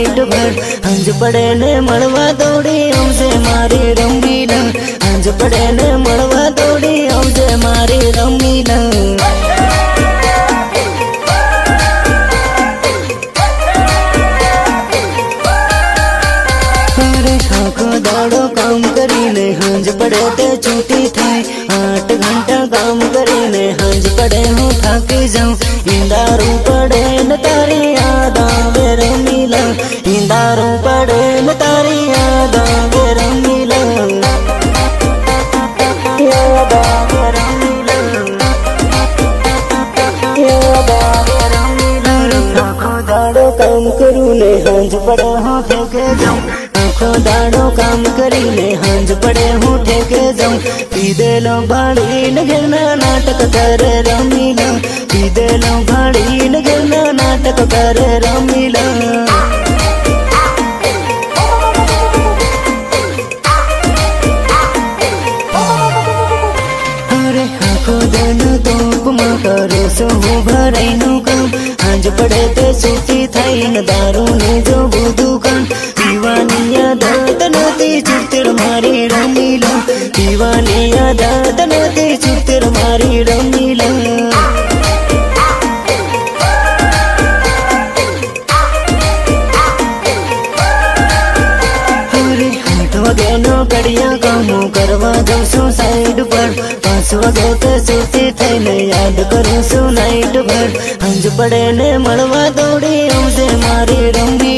night भर हंज पड़े ने मड़वा दौड़ी हमसे मारी रमीला हंज पड़े ने मड़वा दौड़ी हमसे मारी रमीला दाड़ो काम करीने हंज पड़े ते छुट्टी थाय 8 घंटा काम करीने हंज पड़े हूँ थाकी जाऊं इंदारू पड़े न तारी याद आवे रमीला इंदारू पड़े न तारी याद आवे रमीला याद आवे रमीला याद आवे रमीला आँखों दाड़ो काम करूँ ने हंज पड़े हूँ ठेके जाऊं दाड़ो काम करीने हंज पड़े हूँ ठेके जाऊं पीदे लो भाड़ी न गिरना नाटक करे रमीला पीदे लो भाड़ी न गिरना नाटक करे रमीला अरे आँखों देनो तोप मां करे सो भराई नु काम हंज पड़े ते सूती थाई न दारू ने जो बुदू कान दीवानी आदत नती चुतिर मारी रमीला दीवानी आदत नती चुतिर मारी रमीला अरे 8 वागे नो कड़िया कामो करवा जाऊं सो साइड पर 5 वागे ते सोती थईने याद करूं सो नाइट भर हंज पड़े ने मड़वा दौड़ी हमसे मारी रमी